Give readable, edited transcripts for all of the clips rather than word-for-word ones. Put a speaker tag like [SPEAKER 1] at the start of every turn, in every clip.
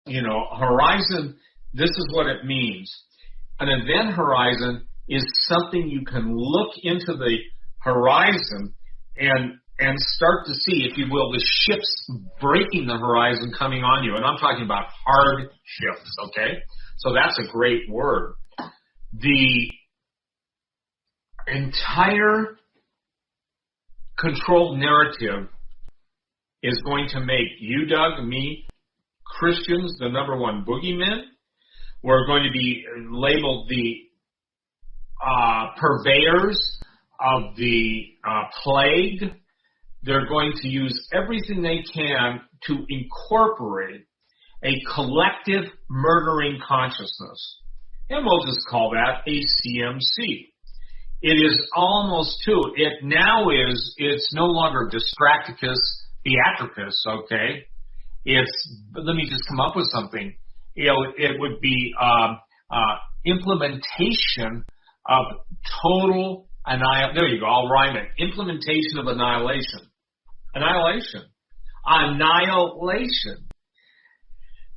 [SPEAKER 1] horizon, this is what it means. An event horizon is something you can look into the horizon and start to see, if you will, the ships breaking the horizon coming on you. And I'm talking about hard ships, okay? So that's a great word. The entire controlled narrative is going to make you, Doug, me, Christians, the number one boogeymen. We're going to be labeled the purveyors of the plague. They're going to use everything they can to incorporate a collective murdering consciousness. And we'll just call that a CMC. It is almost it's no longer distracticus, theatricus, okay? Let me just come up with something. It would be implementation of total annihilation. There you go, I'll rhyme it. Implementation of annihilation. Annihilation.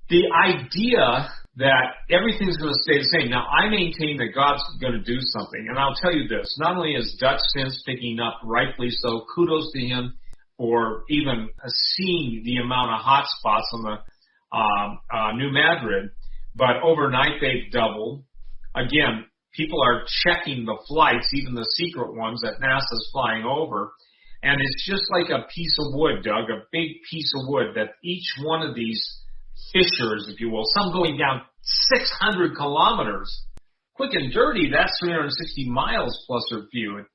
[SPEAKER 1] The idea that everything's going to stay the same. Now, I maintain that God's going to do something, and I'll tell you this. Not only is Dutch Sense picking up, rightfully so, kudos to him for even seeing the amount of hot spots on the New Madrid, but overnight they've doubled. Again, people are checking the flights, even the secret ones that NASA's flying over, and it's just like a piece of wood, Doug, a big piece of wood that each one of these fissures, if you will, some going down 600 kilometers. Quick and dirty, that's 360 miles plus or few,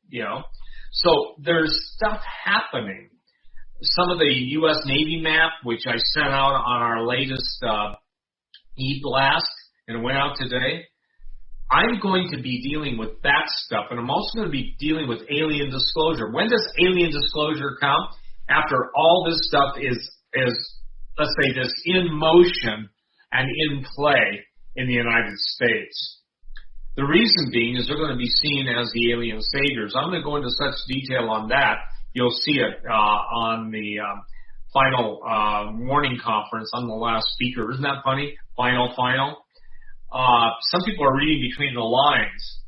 [SPEAKER 1] So there's stuff happening. Some of the U.S. Navy map, which I sent out on our latest e-blast, and it went out today, I'm going to be dealing with that stuff, and I'm also going to be dealing with alien disclosure. When does alien disclosure come? After all this stuff is let's say this, in motion and in play in the United States. The reason being is they're going to be seen as the alien saviors. I'm going to go into such detail on that. You'll see it on the final morning conference. I'm the last speaker. Isn't that funny? Final. Some people are reading between the lines.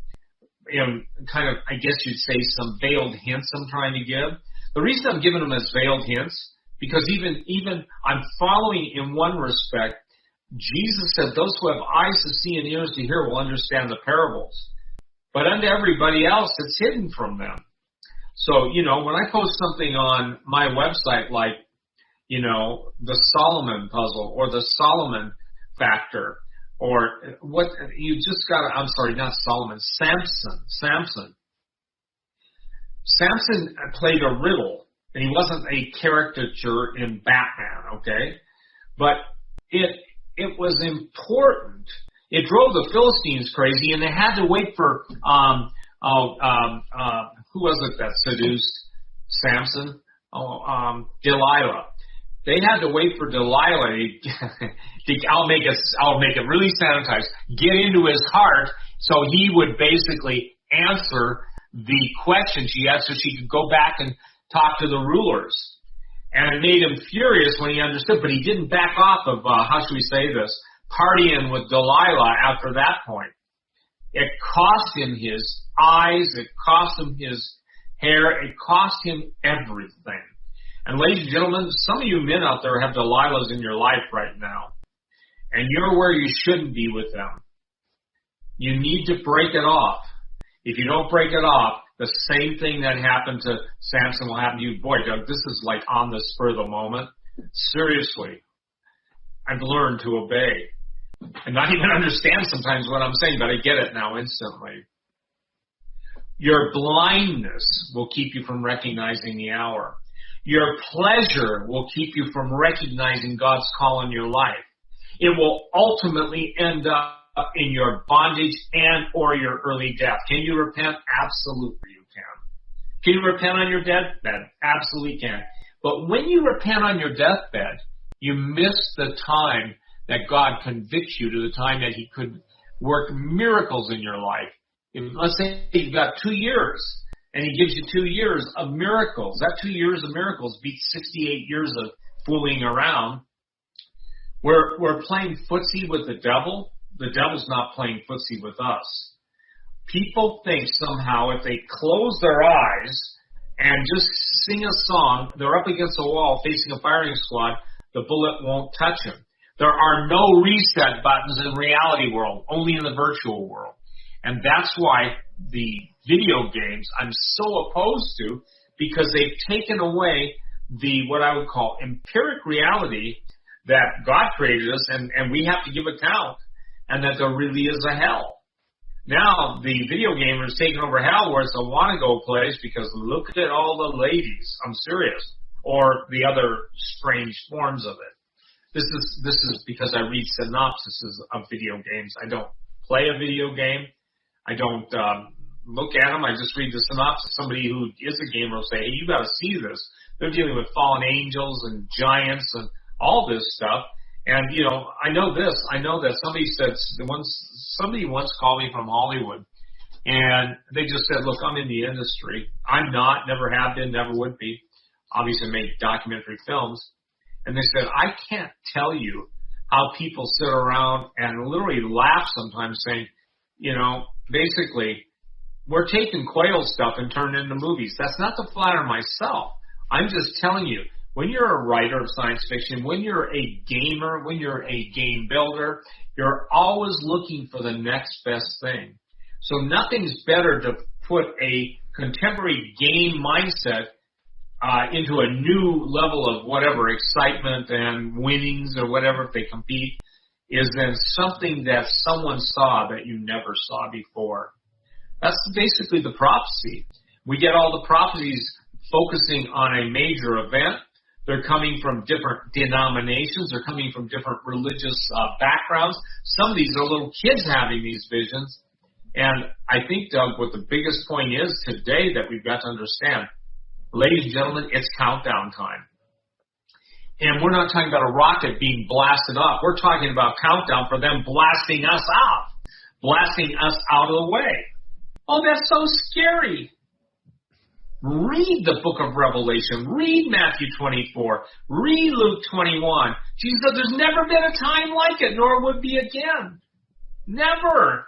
[SPEAKER 1] Kind of, I guess you'd say, some veiled hints I'm trying to give. The reason I'm giving them as veiled hints, because even I'm following in one respect. Jesus said, those who have eyes to see and ears to hear will understand the parables. But unto everybody else, it's hidden from them. So, when I post something on my website like, the Solomon puzzle or the Solomon factor, or what you just got to, I'm sorry, not Solomon, Samson played a riddle. And he wasn't a caricature in Batman, okay? But it was important. It drove the Philistines crazy, and they had to wait for who was it that seduced Samson? Delilah. They had to wait for Delilah I'll make it really sanitized. Get into his heart, so he would basically answer the question she had, so she could go back and talk to the rulers. And it made him furious when he understood, but he didn't back off of, how should we say this, partying with Delilah after that point. It cost him his eyes, it cost him his hair, it cost him everything. And ladies and gentlemen, some of you men out there have Delilahs in your life right now. And you're where you shouldn't be with them. You need to break it off. If you don't break it off, the same thing that happened to Samson will happen to you. Boy, Doug, this is like on the spur of the moment. Seriously, I've learned to obey. And not even understand sometimes what I'm saying, but I get it now instantly. Your blindness will keep you from recognizing the hour. Your pleasure will keep you from recognizing God's call in your life. It will ultimately end up in your bondage and or your early death. Can you repent? Absolutely you can. Can you repent on your deathbed? Absolutely can. But when you repent on your deathbed, you miss the time that God convicts you to the time that He could work miracles in your life. If, let's say you've got 2 years and He gives you 2 years of miracles. That 2 years of miracles beats 68 years of fooling around. We're playing footsie with the devil. The devil's not playing footsie with us. People think somehow if they close their eyes and just sing a song, they're up against a wall facing a firing squad, the bullet won't touch them. There are no reset buttons in the reality world, only in the virtual world. And that's why the video games I'm so opposed to, because they've taken away the, what I would call, empiric reality that God created us and we have to give account, and that there really is a hell. Now, the video gamer is taking over hell where it's a want-to-go place because look at all the ladies. I'm serious. Or the other strange forms of it. This is because I read synopsises of video games. I don't play a video game. I don't look at them. I just read the synopsis. Somebody who is a gamer will say, hey, you got to see this. They're dealing with fallen angels and giants and all this stuff. And, you know, I know this. I know that somebody once called me from Hollywood, and they just said, look, I'm in the industry. I'm not, never have been, never would be. Obviously make documentary films. And they said, I can't tell you how people sit around and literally laugh sometimes saying, you know, basically, we're taking Quayle stuff and turning it into movies. That's not to flatter myself. I'm just telling you, when you're a writer of science fiction, when you're a gamer, when you're a game builder, you're always looking for the next best thing. So nothing's better to put a contemporary game mindset into a new level of whatever excitement and winnings or whatever if they compete, is then something that someone saw that you never saw before. That's basically the prophecy. We get all the prophecies focusing on a major event. They're coming from different denominations. They're coming from different religious backgrounds. Some of these are little kids having these visions. And I think, Doug, what the biggest point is today that we've got to understand, ladies and gentlemen, it's countdown time. And we're not talking about a rocket being blasted off. We're talking about countdown for them blasting us off, blasting us out of the way. Oh, that's so scary. Read the book of Revelation. Read Matthew 24. Read Luke 21. Jesus said there's never been a time like it, nor would be again. Never.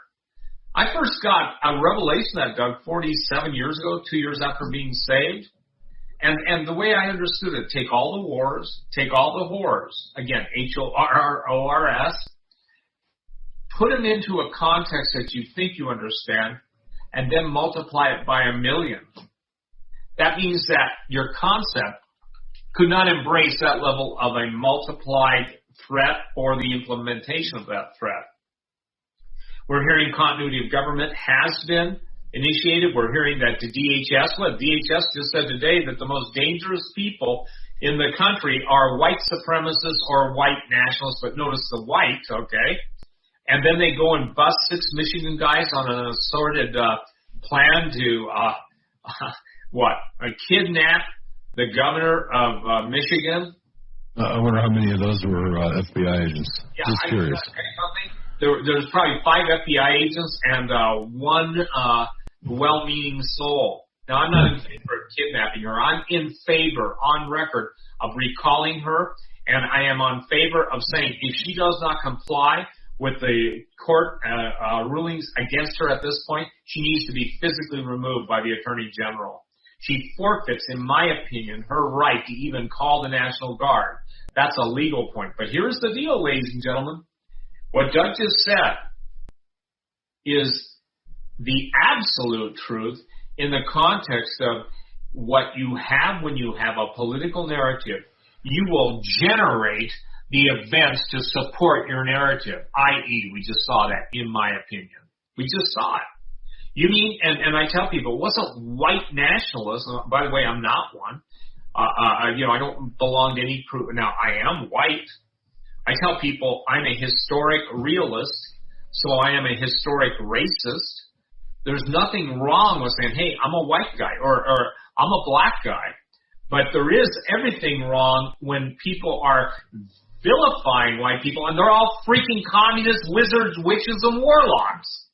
[SPEAKER 1] I first got a revelation that, Doug, 47 years ago, 2 years after being saved. And the way I understood it, take all the wars, take all the horrors, again, HORRORS, put them into a context that you think you understand, and then multiply it by 1 million. That means that your concept could not embrace that level of a multiplied threat or the implementation of that threat. We're hearing continuity of government has been initiated. We're hearing that the DHS just said today that the most dangerous people in the country are white supremacists or white nationalists, but notice the white, okay? And then they go and bust 6 Michigan guys on an assorted plan to kidnap the governor of Michigan.
[SPEAKER 2] I wonder how many of those were FBI agents.
[SPEAKER 1] Yeah,
[SPEAKER 2] just curious.
[SPEAKER 1] There's probably 5 FBI agents and one well-meaning soul. Now, I'm not in favor of kidnapping her. I'm in favor, on record, of recalling her, and I am on favor of saying if she does not comply with the court rulings against her at this point, she needs to be physically removed by the Attorney General. She forfeits, in my opinion, her right to even call the National Guard. That's a legal point. But here's the deal, ladies and gentlemen. What Doug just said is the absolute truth in the context of what you have when you have a political narrative. You will generate the events to support your narrative, i.e., we just saw that, in my opinion. We just saw it. You mean, and I tell people, it wasn't white nationalism. By the way, I'm not one. I don't belong to any group. Now, I am white. I tell people I'm a historic realist, so I am a historic racist. There's nothing wrong with saying, hey, I'm a white guy or I'm a black guy. But there is everything wrong when people are vilifying white people, and they're all freaking communists, wizards, witches, and warlocks.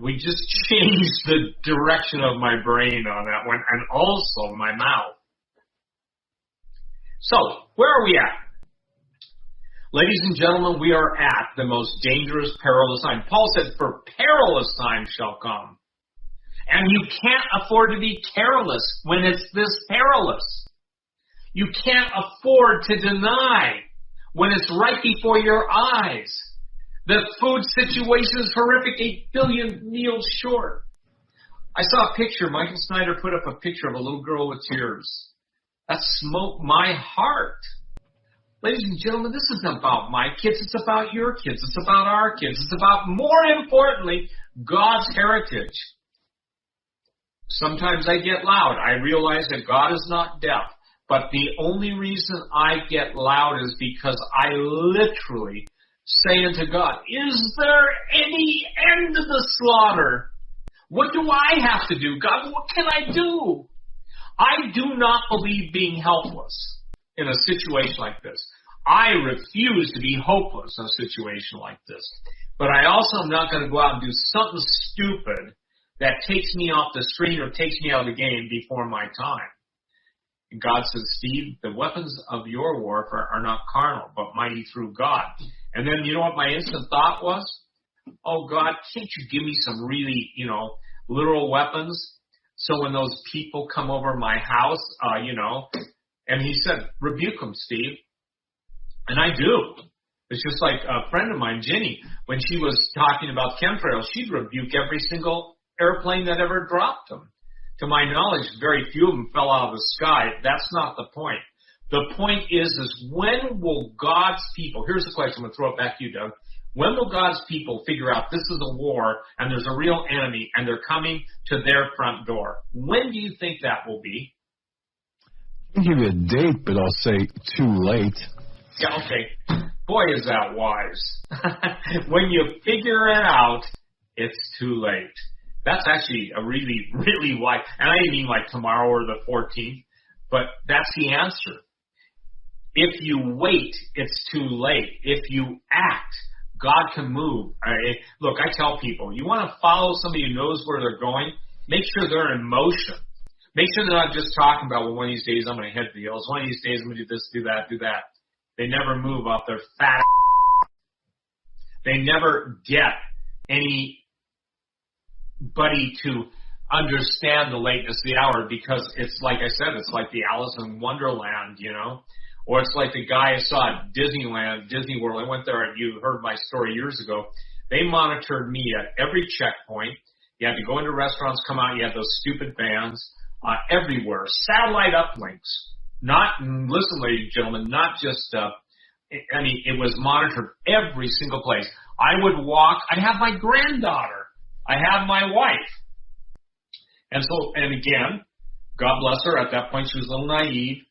[SPEAKER 1] we just changed the direction of my brain on that one, and also my mouth. So, where are we at? Ladies and gentlemen, we are at the most dangerous, perilous time. Paul said, for perilous times shall come. And you can't afford to be careless when it's this perilous. You can't afford to deny when it's right before your eyes. The food situation is horrific, 8 billion meals short. I saw a picture, Michael Snyder put up a picture of a little girl with tears. That smote my heart. Ladies and gentlemen, this isn't about my kids, it's about your kids, it's about our kids, it's about, more importantly, God's heritage. Sometimes I get loud. I realize that God is not deaf. But the only reason I get loud is because I literally say unto God, is there any end to the slaughter? What do I have to do? God, what can I do? I do not believe being helpless in a situation like this. I refuse to be hopeless in a situation like this. But I also am not going to go out and do something stupid that takes me off the screen or takes me out of the game before my time. And God says, Steve, the weapons of your warfare are not carnal, but mighty through God. And then you know what my instant thought was? Oh, God, can't you give me some really, literal weapons? So when those people come over my house, and he said, rebuke them, Steve. And I do. It's just like a friend of mine, Jenny, when she was talking about chemtrails, she'd rebuke every single airplane that ever dropped them. To my knowledge, very few of them fell out of the sky. That's not the point. The point is when will God's people, here's the question, I'm going to throw it back to you, Doug. When will God's people figure out this is a war and there's a real enemy and they're coming to their front door? When do you think that will be?
[SPEAKER 2] I'll give you a date, but I'll say too late.
[SPEAKER 1] Yeah, okay. Boy, is that wise. When you figure it out, it's too late. That's actually a really, really wise, and I didn't mean like tomorrow or the 14th, but that's the answer. If you wait, it's too late. If you act, God can move. Look, I tell people, you want to follow somebody who knows where they're going, make sure they're in motion. Make sure they're not just talking about, well, one of these days I'm going to head to the hills. One of these days I'm going to do this, do that, do that. They never move off their fat. They never get anybody to understand the lateness of the hour, because it's like I said, it's like the Alice in Wonderland, or it's like the guy I saw at Disneyland, Disney World. I went there, and you heard my story years ago. They monitored me at every checkpoint. You had to go into restaurants, come out. You had those stupid vans everywhere. Satellite uplinks. Listen, ladies and gentlemen, not just, it was monitored every single place. I would walk. I have my granddaughter. I have my wife. And again, God bless her, at that point she was a little naive.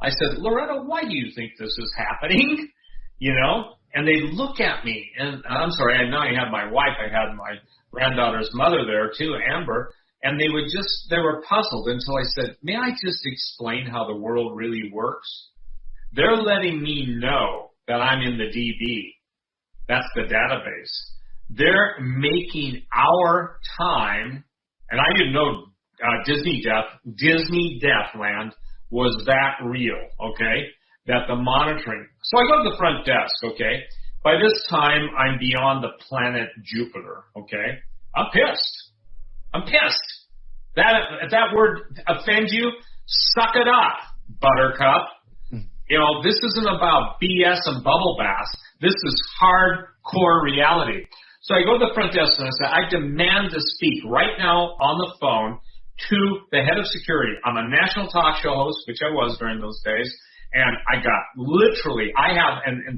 [SPEAKER 1] I said, Loretta, why do you think this is happening? And they look at me, and I'm sorry, I know I had my wife, I had my granddaughter's mother there too, Amber, and they were puzzled until I said, may I just explain how the world really works? They're letting me know that I'm in the DB. That's the database. They're making our time, and I didn't know Disney Deathland was that real, okay, that the monitoring. So I go to the front desk, okay. By this time, I'm beyond the planet Jupiter, okay. I'm pissed. If that word offends you, suck it up, buttercup. This isn't about BS and bubble baths. This is hardcore reality. So I go to the front desk and I say, I demand to speak right now on the phone to the head of security. I'm a national talk show host, which I was during those days, and and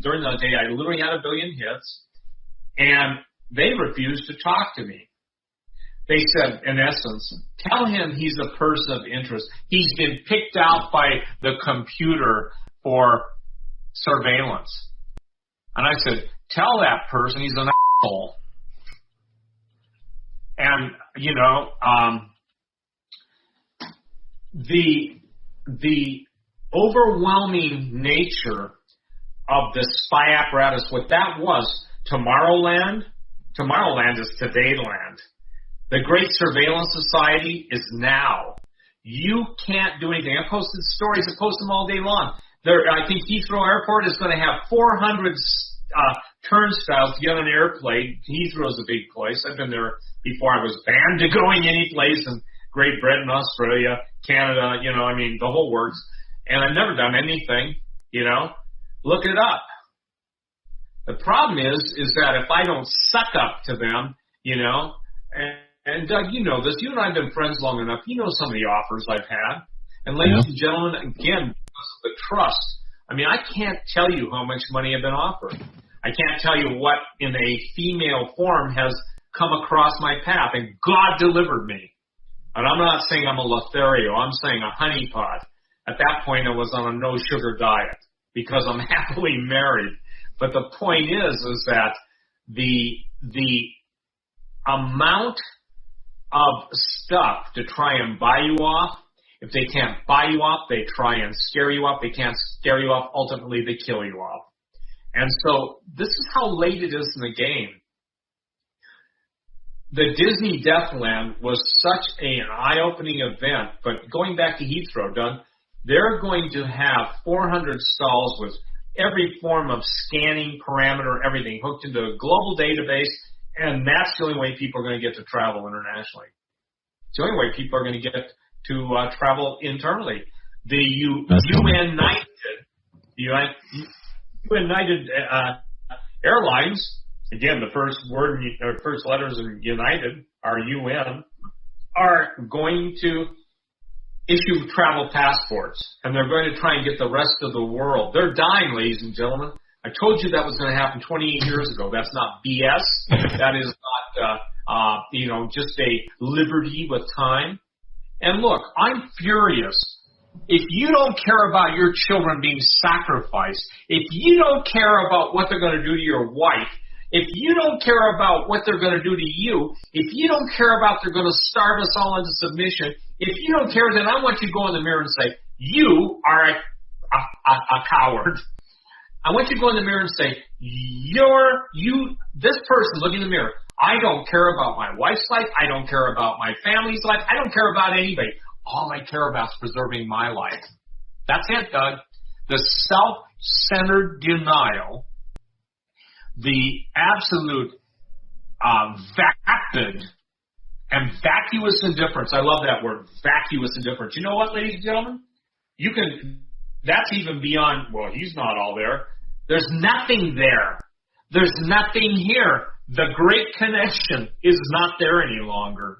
[SPEAKER 1] during that day, I literally had 1 billion hits, and they refused to talk to me. They said, in essence, tell him he's a person of interest. He's been picked out by the computer for surveillance. And I said, tell that person he's an asshole. And, the overwhelming nature of the spy apparatus, what that was, Tomorrowland is Todayland. The Great Surveillance Society is now. You can't do anything. I posted stories. I post them all day long. I think Heathrow Airport is going to have 400 turnstiles to get on an airplane. Heathrow is a big place. I've been there before. I was banned to going any place in Great Britain, Australia, Canada, the whole works. And I've never done anything, Look it up. The problem is that if I don't suck up to them, and Doug, you know this. You and I have been friends long enough. You know some of the offers I've had. And ladies and gentlemen, again, because of the trust, I can't tell you how much money I've been offered. I can't tell you what in a female form has come across my path. And God delivered me. And I'm not saying I'm a Lothario. I'm saying a honeypot. At that point, I was on a no-sugar diet because I'm happily married. But the point is that the amount of stuff to try and buy you off, if they can't buy you off, they try and scare you off. They can't scare you off. Ultimately, they kill you off. And so this is how late it is in the game. The Disney Deathland was such an eye-opening event, but going back to Heathrow, Doug, they're going to have 400 stalls with every form of scanning parameter, everything hooked into a global database, and that's the only way people are going to get to travel internationally. It's the only way people are going to get to travel internally. The United Airlines, again, the first word or first letters in United are UN, are going to issue travel passports, and they're going to try and get the rest of the world. They're dying, ladies and gentlemen. I told you that was going to happen 28 years ago. That's not BS. That is not, just a liberty with time. And look, I'm furious. If you don't care about your children being sacrificed, if you don't care about what they're going to do to your wife, if you don't care about what they're going to do to you, if you don't care about they're going to starve us all into submission, if you don't care, then I want you to go in the mirror and say, you are a coward. I want you to go in the mirror and say, this person, look in the mirror. I don't care about my wife's life. I don't care about my family's life. I don't care about anybody. All I care about is preserving my life. That's it, Doug. The self-centered denial, the absolute vapid and vacuous indifference. I love that word, vacuous indifference. You know what, ladies and gentlemen? That's even beyond, well, he's not all there. There's nothing there. There's nothing here. The great connection is not there any longer.